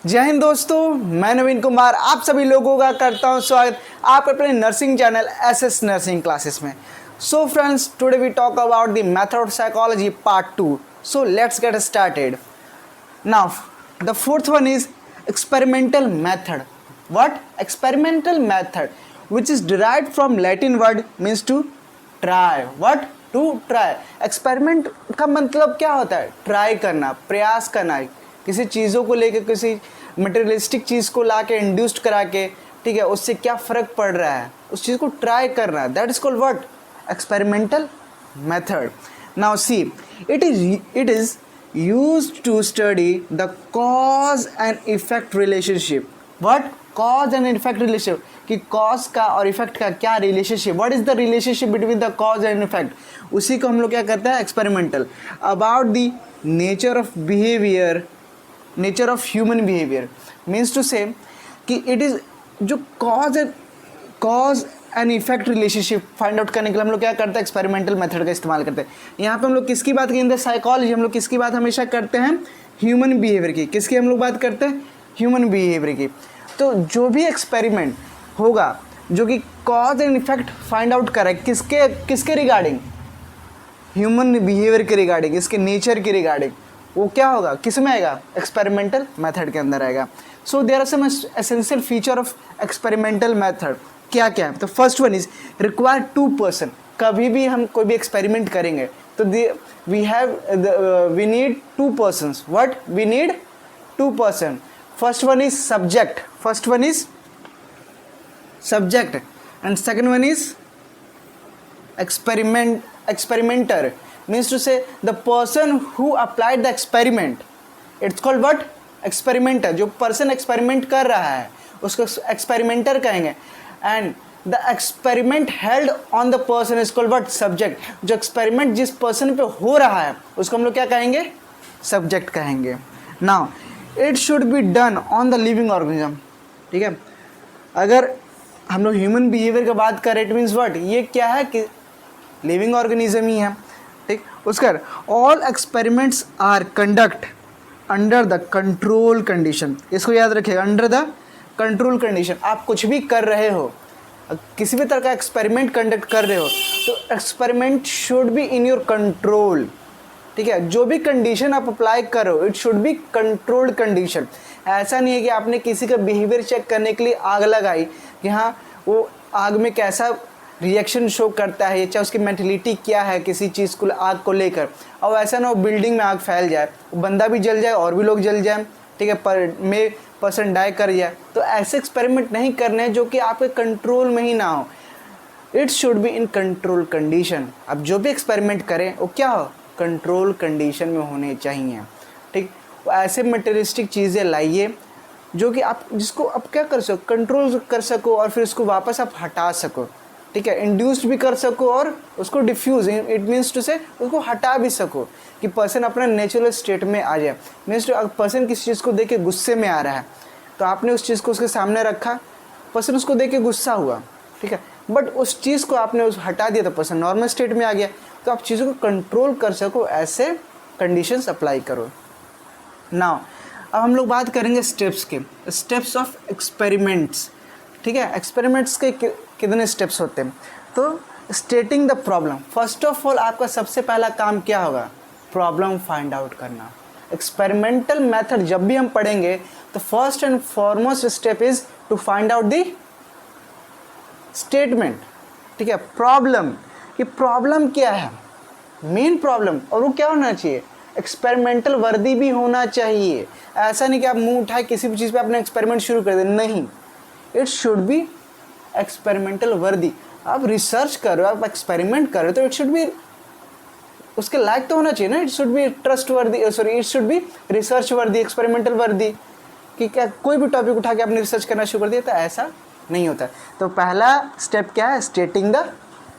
जय हिंद दोस्तों, मैं नवीन कुमार आप सभी लोगों का करता हूं स्वागत आप अपने nursing channel SS nursing classes में। So friends, today we talk about the method of psychology part 2। So let's get started. Now the fourth one is experimental method. What? Experimental method which is derived from Latin word means to try. What? To try. Experiment का मतलब क्या होता है? Try करना, प्रयास करना, किसी चीज़ों को लेकर किसी मटेरियलिस्टिक चीज़ को ला के इंड्यूस्ड करा के, ठीक है, उससे क्या फ़र्क पड़ रहा है उस चीज़ को ट्राई करना, that is called what? Experimental method. Now see, it is used to study the cause and effect relationship. What? Cause and effect relationship, कि cause का और effect का क्या relationship, what is the relationship between the cause and effect, उसी को हम लोग क्या करते हैं? experimental. About the nature of behavior, nature of human behavior means to say कि it is जो cause and effect relationship find out करने के लिए हम लोग क्या करते हैं? एक्सपेरिमेंटल मेथड का इस्तेमाल करते हैं। यहाँ पे हम लोग किसकी बात करेंगे? साइकोलॉजी। हम लोग किसकी बात हमेशा करते हैं? ह्यूमन बिहेवियर की। किसकी हम लोग बात करते हैं? ह्यूमन बिहेवियर की। तो जो भी एक्सपेरिमेंट होगा जो कि cause and effect find out करे किसके रिगार्डिंग? ह्यूमन बिहेवियर के रिगार्डिंग, इसके नेचर के रिगार्डिंग, वो क्या होगा? किस में आएगा? एक्सपेरिमेंटल मेथड के अंदर आएगा। So there are some essential feature of experimental method. क्या क्या है? तो first one is require 2 person. कभी भी हम कोई भी एक्सपेरिमेंट करेंगे तो we need 2 persons. What? We need 2 person. First one is subject and second one is experimenter. Means to say the person who applied the experiment. It's called what? Experimenter. जो person experiment कर रहा है उसको experimenter कहेंगे। And the experiment held on the person is called what? Subject. जो experiment जिस person पे हो रहा है उसको हम लोग क्या कहेंगे? सब्जेक्ट कहेंगे। Now it should be done on the living organism. ठीक है, अगर हम लोग ह्यूमन बिहेवियर की बात करें इट मीन्स व्हाट? ये क्या है कि लिविंग ऑर्गेनिज्म ही है। ठीक, उसका all experiments are conduct under the control condition. इसको याद रखिएगा, अंडर द कंट्रोल कंडीशन। आप कुछ भी कर रहे हो, किसी भी तरह का एक्सपेरिमेंट कंडक्ट कर रहे हो तो experiment should be in your control. ठीक है, जो भी कंडीशन आप अप्लाई कर रहे हो it should be controlled condition. ऐसा नहीं है कि आपने किसी का बिहेवियर चेक करने के लिए आग लगाई कि हाँ वो आग में कैसा रिएक्शन शो करता है, चाहे उसकी मेंटलिटी क्या है किसी चीज़ को आग को लेकर, और ऐसा ना हो बिल्डिंग में आग फैल जाए, बंदा भी जल जाए और भी लोग जल जाए, ठीक है, पर्सन डाई कर जाए। तो ऐसे एक्सपेरिमेंट नहीं करने हैं जो कि आपके कंट्रोल में ही ना हो। It should be in control condition. अब जो भी एक्सपेरिमेंट करें वो क्या हो? कंट्रोल कंडीशन में होने चाहिए। ठीक, ऐसे मटेरियलिस्टिक चीज़ें लाइए जो कि आप जिसको आप क्या कर सको? कंट्रोल कर सको और फिर उसको वापस आप हटा सको। ठीक है, इंड्यूस्ड भी कर सको और उसको डिफ्यूज, इट मीन्स टू से उसको हटा भी सको कि पर्सन अपना नेचुरल स्टेट में आ जाए। मीन्स टू अगर पर्सन किसी चीज़ को देख के गुस्से में आ रहा है तो आपने उस चीज़ को उसके सामने रखा, पर्सन उसको देख के गुस्सा हुआ, ठीक है, बट उस चीज़ को आपने उस हटा दिया तो पर्सन नॉर्मल स्टेट में आ गया। तो आप चीज़ों को कंट्रोल कर सको, ऐसे कंडीशंस अप्लाई करो। नाउ अब हम लोग बात करेंगे स्टेप्स के, स्टेप्स ऑफ एक्सपेरिमेंट्स। ठीक है, एक्सपेरिमेंट्स के कितने स्टेप्स होते हैं? तो stating the problem. First of all आपका सबसे पहला काम क्या होगा? प्रॉब्लम फाइंड आउट करना। एक्सपेरिमेंटल मेथड जब भी हम पढ़ेंगे तो first and foremost step is to find out the statement. ठीक है, प्रॉब्लम, कि प्रॉब्लम क्या है, मेन प्रॉब्लम, और वो क्या होना चाहिए? एक्सपेरिमेंटल वर्दी भी होना चाहिए। ऐसा नहीं कि आप मुंह उठाए किसी भी चीज़ पे आपने एक्सपेरिमेंट शुरू कर दिया, नहीं, इट शुड बी एक्सपेरिमेंटल वर्दी। आप रिसर्च कर रहे हो, आप एक्सपेरिमेंट कर रहे हो तो इट शुड बी उसके लायक तो होना चाहिए ना। इट शुड बी ट्रस्ट वर्दी, sorry it should B research वर्दी, एक्सपेरिमेंटल वर्दी। कि क्या कोई भी टॉपिक उठा के आपने रिसर्च करना शुरू कर दिया, तो ऐसा नहीं होता। तो पहला स्टेप क्या है? Stating the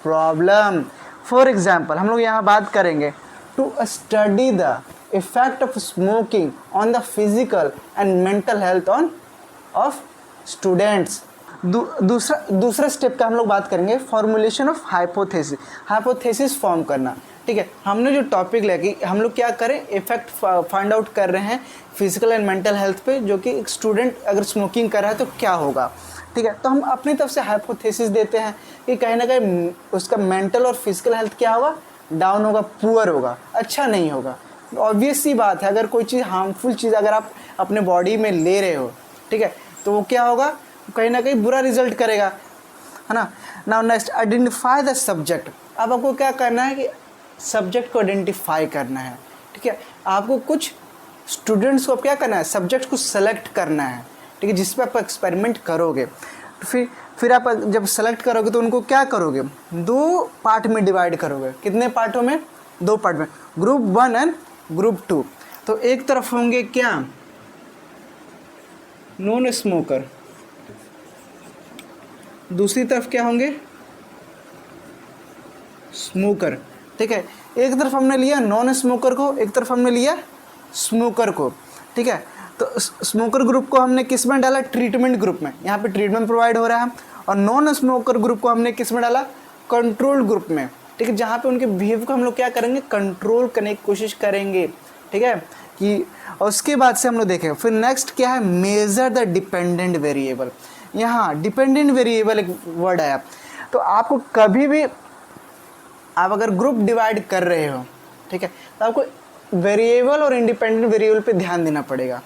problem. For example हम लोग यहाँ बात करेंगे to study the effect of smoking on the physical and mental health of students. दूसरा स्टेप का हम लोग बात करेंगे formulation of hypothesis. Hypothesis form करना, ठीक है, हमने जो टॉपिक लिया कि हम लोग क्या करें, इफेक्ट फाइंड आउट कर रहे हैं फिजिकल एंड मेंटल हेल्थ पे, जो कि एक स्टूडेंट अगर स्मोकिंग कर रहा है तो क्या होगा। ठीक है, तो हम अपनी तरफ से हाइपोथेसिस देते हैं कि कहीं ना कहीं उसका मेंटल और फिजिकल हेल्थ क्या होगा, डाउन होगा, पुअर होगा, अच्छा नहीं होगा। ऑब्वियस सी बात है, अगर कोई चीज़ हार्मफुल चीज़ अगर आप अपने बॉडी में ले रहे हो, ठीक है, तो वो क्या होगा, कहीं ना कहीं बुरा रिजल्ट करेगा, है ना। Now next, identify the subject. अब आपको क्या करना है कि सब्जेक्ट को आइडेंटिफाई करना है। ठीक है, आपको कुछ स्टूडेंट्स को क्या करना है, सब्जेक्ट को सेलेक्ट करना है, ठीक है, जिस पर आप एक्सपेरिमेंट करोगे। तो फिर आप जब सेलेक्ट करोगे तो उनको क्या करोगे, 2 पार्ट में डिवाइड करोगे। कितने पार्टों में, 2 पार्ट में, ग्रुप 1 एंड ग्रुप 2। तो एक तरफ होंगे क्या, नॉन स्मोकर, दूसरी तरफ क्या होंगे, स्मोकर। ठीक है, एक तरफ हमने लिया नॉन स्मोकर को, एक तरफ हमने लिया स्मोकर को। ठीक है, तो स्मोकर ग्रुप को हमने किस में डाला, ट्रीटमेंट ग्रुप में, यहाँ पे ट्रीटमेंट प्रोवाइड हो रहा है। और नॉन स्मोकर ग्रुप को हमने किस में डाला, कंट्रोल ग्रुप में। ठीक है, जहाँ पे उनके बिहेव को हम लोग क्या करेंगे, कंट्रोल करने की कोशिश करेंगे। ठीक है, कि और उसके बाद से हम लोग देखें फिर नेक्स्ट क्या है, मेजर द डिपेंडेंट वेरिएबल। यहाँ डिपेंडेंट वेरिएबल एक वर्ड आया, तो आपको कभी भी आप अगर ग्रुप डिवाइड कर रहे हो, ठीक है, तो आपको वेरिएबल और इंडिपेंडेंट वेरिएबल पे ध्यान देना पड़ेगा।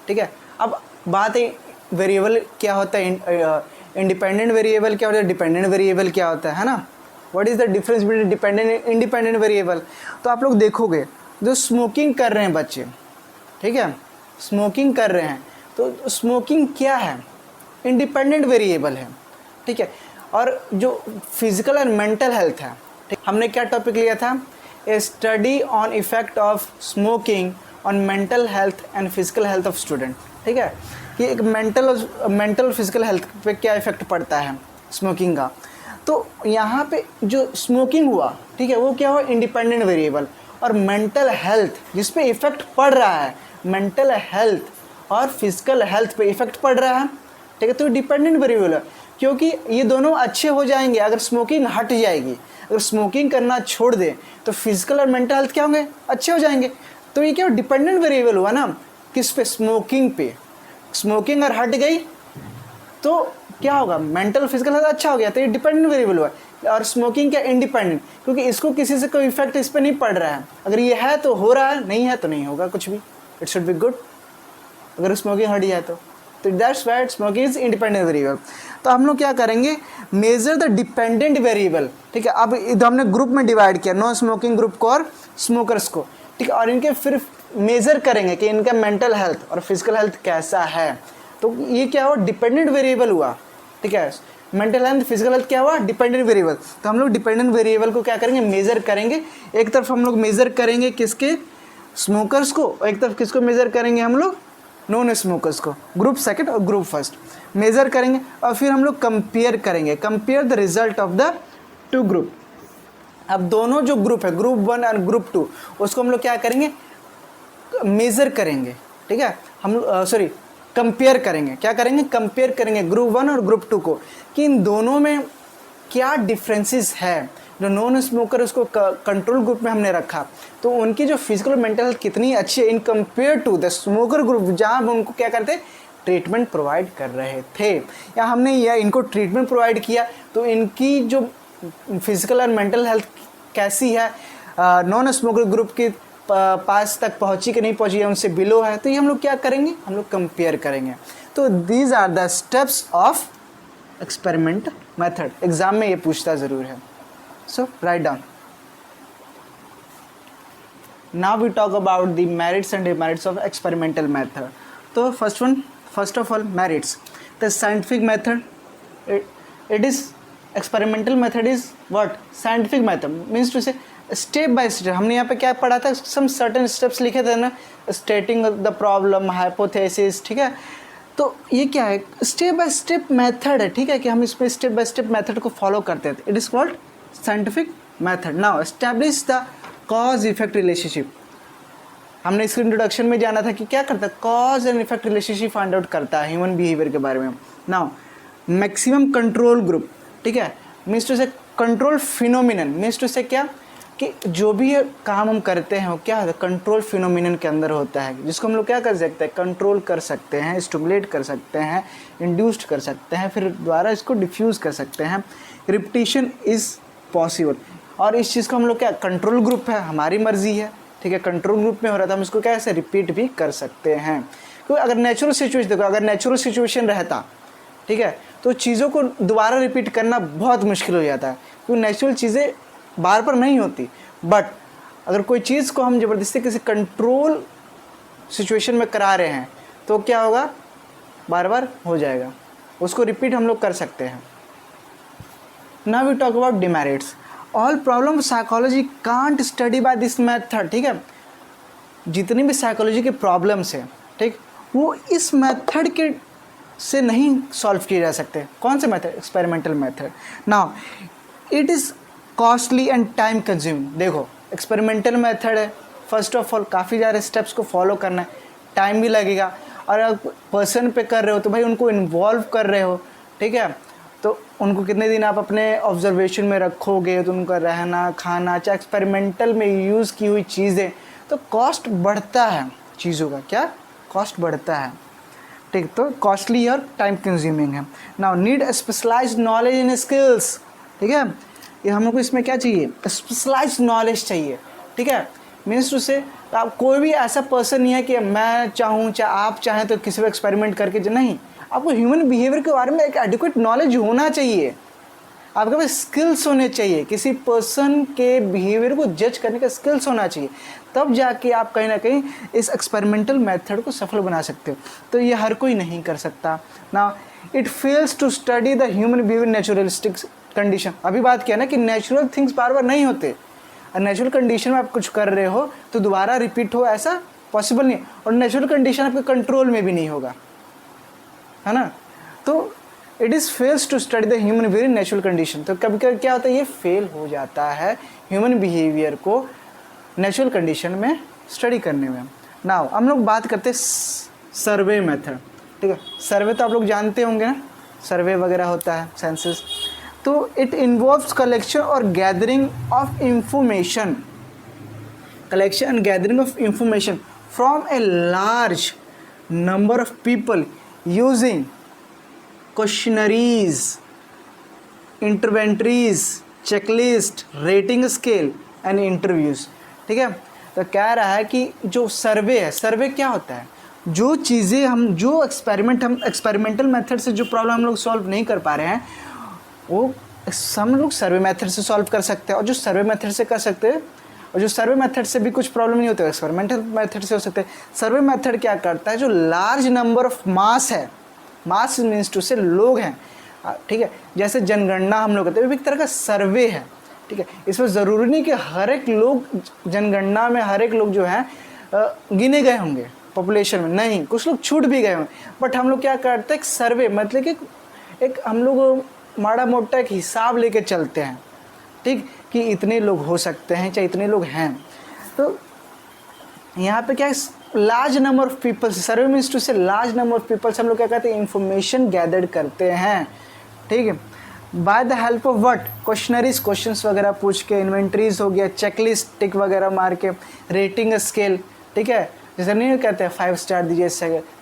ठीक है, अब बात है वेरिएबल क्या होता है, इंडिपेंडेंट वेरिएबल क्या होता है, डिपेंडेंट वेरिएबल क्या होता है ना। What is the difference between dependent and independent variable. तो आप लोग देखोगे जो स्मोकिंग कर रहे हैं बच्चे, ठीक है, स्मोकिंग कर रहे हैं, तो स्मोकिंग क्या है, इंडिपेंडेंट वेरिएबल है। ठीक है, और जो फिजिकल एंड मेंटल हेल्थ है, ठीक, हमने क्या टॉपिक लिया था, a study on effect of smoking on mental health and physical health of student. ठीक है, कि एक मेंटल फिजिकल हेल्थ पे क्या इफेक्ट पड़ता है स्मोकिंग का। तो यहाँ पे जो स्मोकिंग हुआ, ठीक है, वो क्या हुआ, इंडिपेंडेंट वेरिएबल। और मेंटल हेल्थ जिस पे इफेक्ट पड़ रहा है, मेंटल हेल्थ और फिजिकल हेल्थ पे इफेक्ट पड़ रहा है, ठीक है, तो डिपेंडेंट वेरिएबल है, क्योंकि ये दोनों अच्छे हो जाएंगे अगर स्मोकिंग हट जाएगी। अगर स्मोकिंग करना छोड़ दे तो फिजिकल और मेंटल हेल्थ क्या होंगे, अच्छे हो जाएंगे। तो ये क्या डिपेंडेंट वेरिएबल हुआ ना, किस पे, स्मोकिंग पे। स्मोकिंग अगर हट गई तो क्या होगा, मेंटल फिजिकल हेल्थ अच्छा हो गया, तो ये डिपेंडेंट वेरिएबल हुआ। और स्मोकिंग क्या, इंडिपेंडेंट, क्योंकि इसको किसी से कोई इफेक्ट इस पर नहीं पड़ रहा है। अगर ये है तो हो रहा है, नहीं है तो नहीं होगा कुछ भी, इट शुड बी गुड अगर स्मोकिंग हट जाए तो that's why smoking is independent variable. तो हम लोग क्या करेंगे, मेजर द डिपेंडेंट वेरिएबल। ठीक है, अब इधर हमने ग्रुप में डिवाइड किया, नॉन स्मोकिंग ग्रुप को और स्मोकर्स को। ठीक है, और इनके फिर मेजर करेंगे कि इनका मेंटल हेल्थ और फिजिकल हेल्थ कैसा है। तो ये क्या हुआ, डिपेंडेंट वेरिएबल हुआ। ठीक है, मेंटल हेल्थ फिजिकल हेल्थ क्या हुआ, डिपेंडेंट वेरिएबल। तो हम लोग डिपेंडेंट वेरिएबल को क्या करेंगे, मेजर करेंगे। एक तरफ हम लोग मेजर करेंगे किसके, स्मोकर्स को, और एक तरफ किसको मेजर करेंगे हम लोग, नॉन स्मोकर्स को, ग्रुप सेकंड और ग्रुप फर्स्ट मेजर करेंगे। और फिर हम लोग कंपेयर करेंगे, compare the result of the 2 group. अब दोनों जो ग्रुप है, ग्रुप 1 और ग्रुप 2, उसको हम लोग क्या करेंगे, मेजर करेंगे। ठीक है, हम कंपेयर करेंगे, क्या करेंगे, कंपेयर करेंगे ग्रुप 1 और ग्रुप 2 को, कि इन दोनों में क्या डिफरेंसेस है। जो नॉन स्मोकर उसको कंट्रोल ग्रुप में हमने रखा, तो उनकी जो फिजिकल और मेंटल हेल्थ कितनी अच्छी है in compare to the smoker group, जहाँ हम उनको क्या करते, ट्रीटमेंट प्रोवाइड कर रहे थे, या हमने या इनको ट्रीटमेंट प्रोवाइड किया, तो इनकी जो फिजिकल और मेंटल हेल्थ कैसी है, नॉन स्मोकर ग्रुप के पास तक पहुँची कि नहीं पहुँची है, उनसे बिलो है। तो ये हम लोग क्या करेंगे, हम लोग कंपेयर करेंगे। तो these are the steps of experiment method. Exam में ये पूछता ज़रूर है। So write down. Now we talk about the merits and demerits of experimental method. So first of all, merits. The scientific method, it is experimental method is what? Scientific method means to say step by step. हमने यहाँ पे क्या पढ़ा था? Some certain steps लिखे थे ना, stating the problem, hypothesis, ठीक है? तो ये क्या है? स्टेप बाय स्टेप मेथड है, ठीक है, कि हम इसमें स्टेप बाय स्टेप मेथड को फॉलो करते हैं। It is called scientific method. Now establish the cause effect relationship. हमने इसके इंट्रोडक्शन में जाना था कि क्या करता है, cause and effect relationship find out करता है ह्यूमन बिहेवियर के बारे में। नाउ मैक्सिमम कंट्रोल ग्रुप, ठीक है, मीन्स टू से कंट्रोल फिनोमिनन, मीन्स टू से क्या, कि जो भी ये काम हम करते हैं वो क्या होता है, कंट्रोल फिनोमिनन के अंदर होता है, जिसको हम लोग क्या कर सकते हैं, कंट्रोल कर सकते हैं, स्टिमुलेट कर सकते हैं, इंड्यूस्ड कर सकते हैं, फिर द्वारा इसको डिफ्यूज़ कर सकते हैं। रिपीटिशन इज़ पॉसिबल, और इस चीज़ को हम लोग क्या, कंट्रोल ग्रुप है, हमारी मर्जी है, ठीक है, कंट्रोल ग्रुप में हो रहा था, हम इसको क्या ऐसे रिपीट भी कर सकते हैं। क्योंकि अगर नेचुरल सिचुएशन देखो, अगर नेचुरल सिचुएशन रहता, ठीक है, तो चीज़ों को दोबारा रिपीट करना बहुत मुश्किल हो जाता है, क्योंकि नेचुरल चीज़ें बार बार नहीं होती। बट अगर कोई चीज़ को हम ज़बरदस्ती किसी कंट्रोल सिचुएशन में करा रहे हैं तो क्या होगा, बार बार हो जाएगा, उसको रिपीट हम लोग कर सकते हैं। Now we talk about demerits. All problem psychology can't study by this method, ठीक है, जितनी भी साइकोलॉजी के प्रॉब्लम्स हैं, ठीक, वो इस मेथड के से नहीं सॉल्व किए जा सकते। कौन से method, experimental method. Now it is costly and time consuming. देखो एक्सपेरिमेंटल मेथड है, फर्स्ट ऑफ ऑल काफ़ी सारे स्टेप्स को फॉलो करना है, टाइम भी लगेगा, और अगर पर्सन पे कर रहे हो तो भाई उनको इन्वॉल्व कर रहे हो, ठीक है, तो उनको कितने दिन आप अपने ऑब्जर्वेशन में रखोगे, तो उनका रहना खाना, चाहे एक्सपेरिमेंटल में यूज़ की हुई चीज़ें, तो कॉस्ट बढ़ता है चीज़ों का, क्या कॉस्ट बढ़ता है, ठीक, तो कॉस्टली और टाइम कंज्यूमिंग है। Now need specialized knowledge in skills, ठीक है, ये हम लोग को इसमें क्या चाहिए, स्पेशलाइज्ड नॉलेज चाहिए, ठीक है, मीन्स टू से आप कोई भी ऐसा पर्सन नहीं है कि मैं चाहूँ चाहे आप चाहें तो किसी को एक्सपेरिमेंट करके नहीं, आपको ह्यूमन बिहेवियर के बारे में एक एडिक्वेट नॉलेज होना चाहिए, आपके पास स्किल्स होने चाहिए, किसी पर्सन के बिहेवियर को जज करने का स्किल्स होना चाहिए, तब जाके आप कहीं ना कहीं इस एक्सपेरिमेंटल मेथड को सफल बना सकते हो। तो ये हर कोई नहीं कर सकता ना। It fails to study the human behaviour naturalistic condition. अभी बात किया ना कि नेचुरल थिंग्स बार बार नहीं होते, और नेचुरल कंडीशन में आप कुछ कर रहे हो तो दोबारा रिपीट हो ऐसा पॉसिबल नहीं, और नेचुरल कंडीशन आपके कंट्रोल में भी नहीं होगा, है ना। तो it is fails to study the human behaviour in natural condition. तो कभी कभी क्या होता है, ये फेल हो जाता है ह्यूमन बिहेवियर को नेचुरल कंडीशन में स्टडी करने में। नाउ हम लोग बात करते हैं सर्वे मेथड, ठीक है, सर्वे तो आप लोग जानते होंगे ना, सर्वे वगैरह होता है सेंसस। तो इट इन्वॉल्व्स कलेक्शन और gathering of information, collection and gathering of information from a large number of people using questionnaires, inventories, checklist, rating scale and interviews, ठीक है। तो कह रहा है कि जो सर्वे है, सर्वे क्या होता है, जो चीज़ें हम, जो एक्सपेरिमेंटल मेथड से जो प्रॉब्लम हम लोग सॉल्व नहीं कर पा रहे हैं वो हम लोग सर्वे मेथड से सॉल्व कर सकते हैं, और जो सर्वे मेथड से कर सकते हैं, और जो सर्वे मेथड से भी कुछ प्रॉब्लम नहीं होते एक्सपेरिमेंटल मेथड से हो सकते हैं। सर्वे मेथड क्या करता है, जो लार्ज नंबर ऑफ मास है, मास मीन्स टू से लोग हैं, ठीक है, जैसे जनगणना हम लोग करते हैं, एक तरह का सर्वे है, ठीक है। इसमें ज़रूरी नहीं कि हर एक लोग जनगणना में हर एक लोग जो हैं गिने गए होंगे पॉपुलेशन में, नहीं, कुछ लोग छूट भी गए होंगे, बट हम लोग क्या करते हैं, एक सर्वे मतलब कि एक हम लोग माड़ा मोटा एक हिसाब लेके चलते हैं, ठीक, कि इतने लोग हो सकते हैं चाहे इतने लोग हैं। तो यहाँ पे क्या large number of peoples, survey means to say large number of peoples हम लोग क्या कहते हैं, इंफॉर्मेशन गैदर्ड करते हैं, ठीक है, by the help of what, questionnaires, questions वगैरह पूछ के, इन्वेंट्रीज हो गया, चेकलिस्ट टिक वगैरह मार के, रेटिंग स्केल, ठीक है, जैसे नहीं कहते हैं 5 स्टार दीजिए,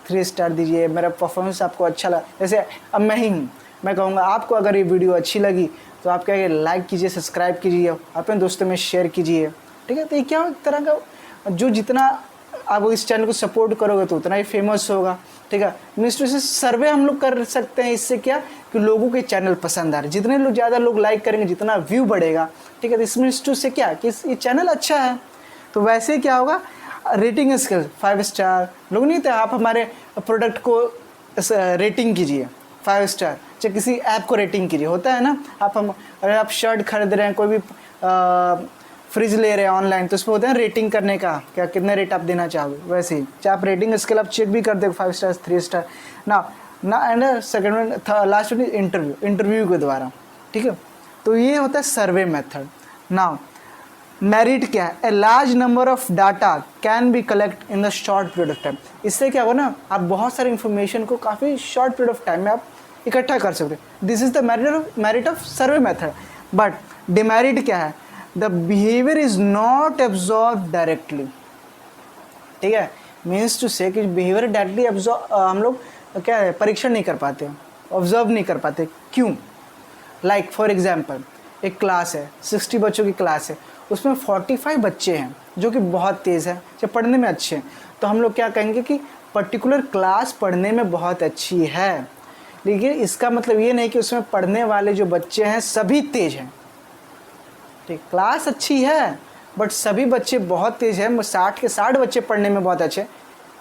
3 स्टार दीजिए, मेरा परफॉर्मेंस आपको अच्छा लगा, जैसे अब मैं ही हूँ, मैं कहूँगा आपको अगर ये वीडियो अच्छी लगी तो आप क्या लाइक कीजिए, सब्सक्राइब कीजिए, अपने दोस्तों में शेयर कीजिए, ठीक है। तो ये क्या तरह का, जो जितना आप इस चैनल को सपोर्ट करोगे तो उतना ही फेमस होगा, ठीक है। मीन्स टू से सर्वे हम लोग कर सकते हैं, इससे क्या कि लोगों के चैनल पसंद आ रहे, जितने लोग ज़्यादा लोग लाइक करेंगे जितना व्यू बढ़ेगा, ठीक है। तो इस मीन्स टू से क्या कि ये चैनल अच्छा है, तो वैसे क्या होगा, रेटिंग स्केल 5 स्टार लोग नहीं थे, आप हमारे प्रोडक्ट को रेटिंग कीजिए 5 स्टार, चाहे किसी ऐप को रेटिंग कीजिए, होता है ना, अगर आप शर्ट खरीद रहे हैं, कोई भी फ्रिज ले रहे हैं ऑनलाइन, तो उसमें होता है रेटिंग करने का, क्या कितना रेट आप देना चाहोगे, वैसे ही चाहे आप रेटिंग स्केल आप चेक भी कर दे 5 स्टार 3 स्टार ना एंड सेकंड में लास्ट में इंटरव्यू के द्वारा, ठीक है। तो ये होता है सर्वे मेथड। नाउ मेरिट क्या है, ए large number of data can be collect in the short period of time. इससे क्या होगा ना, आप बहुत सारी इन्फॉर्मेशन को काफ़ी शॉर्ट पीरियड ऑफ टाइम में आप इकट्ठा कर सकते हैं। This is the merit of survey method. But demerit क्या है, the behaviour is not absorb directly, ठीक है, मीन्स टू से कि बिहेवियर डायरेक्टली एब्जॉर्ब हम लोग क्या है परीक्षण नहीं कर पाते, ऑब्जर्व नहीं कर पाते। क्यों? लाइक फॉर एग्जाम्पल एक क्लास है, 60 बच्चों की क्लास है, उसमें 45 बच्चे हैं जो कि बहुत तेज़ है, जो पढ़ने में अच्छे हैं, तो हम लोग क्या कहेंगे कि पर्टिकुलर क्लास पढ़ने में बहुत अच्छी है। लेकिन इसका मतलब ये नहीं कि उसमें पढ़ने वाले जो बच्चे हैं सभी तेज हैं, ठीक, क्लास अच्छी है बट सभी बच्चे बहुत तेज हैं, 60 के 60 बच्चे पढ़ने में बहुत अच्छे,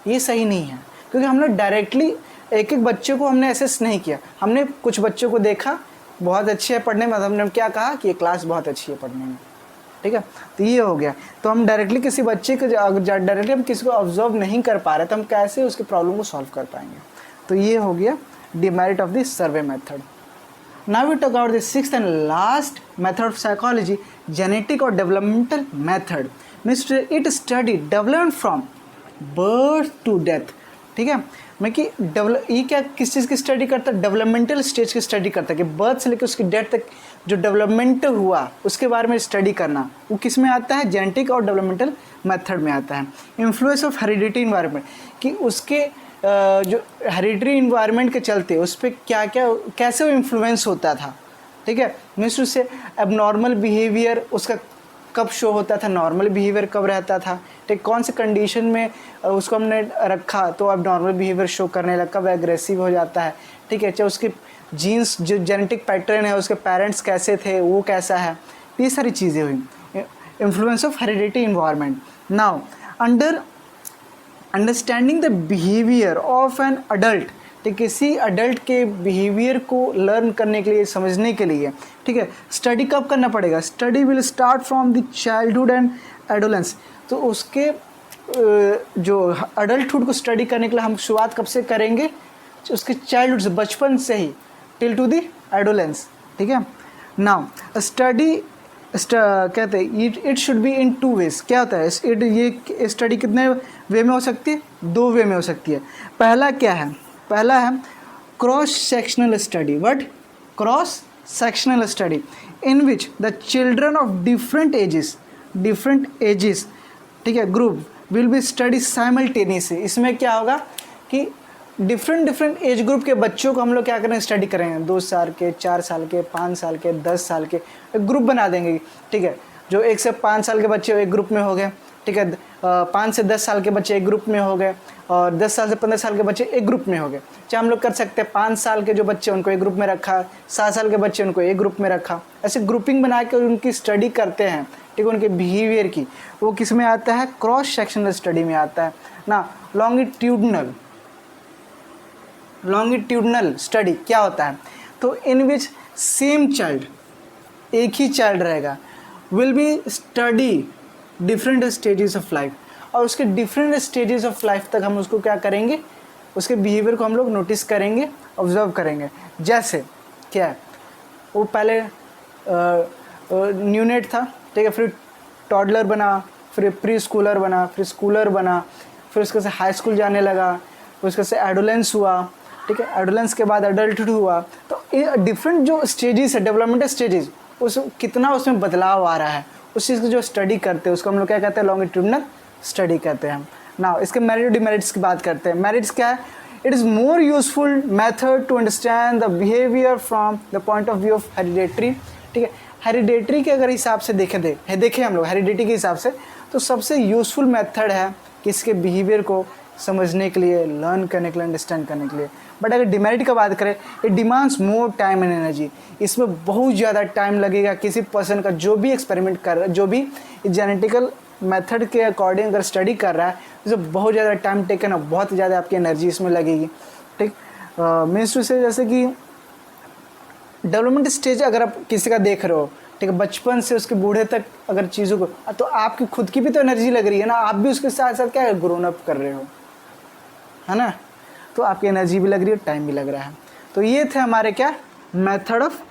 ये सही नहीं है। क्योंकि हम लोग डायरेक्टली एक एक बच्चे को हमने असेस नहीं किया, हमने कुछ बच्चों को देखा बहुत अच्छे हैं पढ़ने में, हमने क्या कहा कि ये क्लास बहुत अच्छी है पढ़ने में, ठीक है, तो ये हो गया। तो हम डायरेक्टली किसी बच्चे को डायरेक्टली हम किसी को ऑब्जर्व नहीं कर पा रहे, तो हम कैसे उसकी प्रॉब्लम को सॉल्व कर पाएंगे। तो ये हो गया demerit of this survey method. Now we talk about the sixth and last method of psychology, genetic or developmental method. Means it study development from birth to death. ठीक है, मैं कि ये क्या किस चीज़ की स्टडी करता है? डेवलपमेंटल स्टेज की स्टडी करता है कि बर्थ से लेकर उसकी डेथ तक जो डेवलपमेंट हुआ उसके बारे में स्टडी करना, वो किस में आता है? जेनेटिक और डेवलपमेंटल मेथड में आता है। इन्फ्लुएंस ऑफ हेरिडिटी इन्वायरमेंट, कि उसके जो हेरिडिटरी इन्वायरमेंट के चलते उस पर क्या क्या कैसे वो इन्फ्लुएंस होता था, ठीक है, मीन्स उससे एबनॉर्मल बिहेवियर उसका कब शो होता था, नॉर्मल बिहेवियर कब रहता था, ठीक, कौन से कंडीशन में उसको हमने रखा तो अब नॉर्मल बिहेवियर शो करने लगा, कब एग्रेसिव हो जाता है, ठीक है, चाहे उसके जीन्स जो जेनेटिक पैटर्न है उसके पेरेंट्स कैसे थे, वो कैसा है, ये सारी चीज़ें हुई। Influence of hereditary environment. Now under understanding the behaviour of an adult, तो किसी अडल्ट के बिहेवियर को लर्न करने के लिए, समझने के लिए, ठीक है, स्टडी कब करना पड़ेगा? Study will start from the childhood and adolescence. तो उसके जो अडल्टहुड को स्टडी करने के लिए हम शुरुआत कब से करेंगे? उसके चाइल्डहुड से, बचपन से ही, टिल टू द एडोलेंस, ठीक है। नाउ स्टडी कहते हैं it should be in 2 ways. क्या होता है ये स्टडी कितने वे में हो सकती है? 2 वे में हो सकती है। पहला क्या है? पहला है cross sectional study. What? Cross sectional study in which the children of different ages, ठीक है, group will be study simultaneously. इसमें क्या होगा कि डिफरेंट एज ग्रुप के बच्चों को हम लोग क्या करेंगे? स्टडी करेंगे। 2 साल के, 4 साल के, 5 साल के, 10 साल के, एक ग्रुप बना देंगे, ठीक है। जो 1 से 5 साल के बच्चे एक ग्रुप में हो गए, ठीक है, 5 से 10 साल के बच्चे एक ग्रुप में हो गए, और 10 साल से 15 साल के बच्चे एक ग्रुप में हो गए। चाहे हम लोग कर सकते हैं 5 साल के जो बच्चे उनको एक ग्रुप में रखा, 7 साल के बच्चे उनको एक ग्रुप में रखा, ऐसे ग्रुपिंग बना के उनकी स्टडी करते हैं, ठीक है, उनके बिहेवियर की। वो किस में आता है? क्रॉस सेक्शनल स्टडी में आता है ना। लॉन्गिट्यूडनल स्टडी क्या होता है? तो इन विच सेम चाइल्ड, एक ही चाइल्ड रहेगा, will be study different stages of life, और उसके डिफरेंट स्टेजेस ऑफ लाइफ तक हम उसको क्या करेंगे? उसके बिहेवियर को हम लोग नोटिस करेंगे, ऑब्जर्व करेंगे। जैसे क्या है, वो पहले न्यूनेट था, ठीक है, फिर टॉडलर बना, फिर प्री स्कूलर बना, फिर स्कूलर बना, फिर उसके से हाई स्कूल जाने लगा, फिर उसके से एडोलेंस हुआ, ठीक है, एडोलेंस के बाद एडल्टहुड हुआ। तो डिफरेंट जो स्टेजेस है, डेवलपमेंटल स्टेजेस, उस कितना उसमें बदलाव आ रहा है, उस चीज़ की जो स्टडी करते हैं उसको हम लोग क्या कहते हैं? लॉन्गिट्यूडनल स्टडी कहते हैं। ना इसके मेरिट और डिमेरिट्स की बात करते हैं। मेरिट्स क्या है? It is more useful method to understand the behaviour from the point of view of hereditary, ठीक है। हेरिडेटरी के अगर हिसाब से देखें हम लोग हेरिडेटरी के हिसाब से, तो सबसे यूजफुल मेथड है किसके बिहेवियर को समझने के लिए, लर्न करने के लिए, अंडरस्टैंड करने के लिए। बट अगर डिमेरिट का बात करें, it demands more time and energy. इसमें बहुत ज़्यादा टाइम लगेगा किसी पर्सन का जो भी एक्सपेरिमेंट कर रहा है, जो भी जेनेटिकल मेथड के अकॉर्डिंग अगर स्टडी कर रहा है, तो बहुत ज़्यादा टाइम टेकन और बहुत ज़्यादा आपकी एनर्जी इसमें लगेगी, ठीक। मीन्स टू से जैसे कि डेवलपमेंट स्टेज अगर आप किसी का देख रहे हो, ठीक है, बचपन से उसके बूढ़े तक अगर चीज़ों को, तो आपकी खुद की भी तो एनर्जी लग रही है ना, आप भी उसके साथ साथ क्या ग्रोन अप कर रहे हो, है ना, तो आपकी एनर्जी भी लग रही है, टाइम भी लग रहा है। तो ये थे हमारे क्या मेथड ऑफ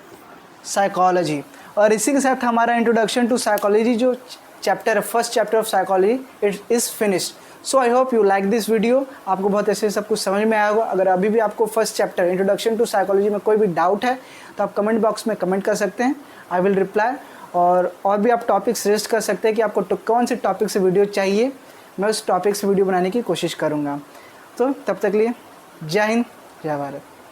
साइकोलॉजी, और इसी के साथ हमारा इंट्रोडक्शन टू साइकोलॉजी जो चैप्टर है, first chapter of psychology, it is finished. So I hope you like this video. आपको बहुत ऐसे सब कुछ समझ में आया होगा। अगर अभी भी आपको first chapter introduction to psychology में कोई भी डाउट है तो आप कमेंट बॉक्स में कमेंट कर सकते हैं, आई विल रिप्लाई। और भी आप टॉपिक सजेस्ट कर सकते हैं कि आपको कौन से टॉपिक से वीडियो चाहिए, मैं उस टॉपिक से वीडियो बनाने की कोशिश करूँगा। तो तब तक लिए जय हिंद, जय भारत।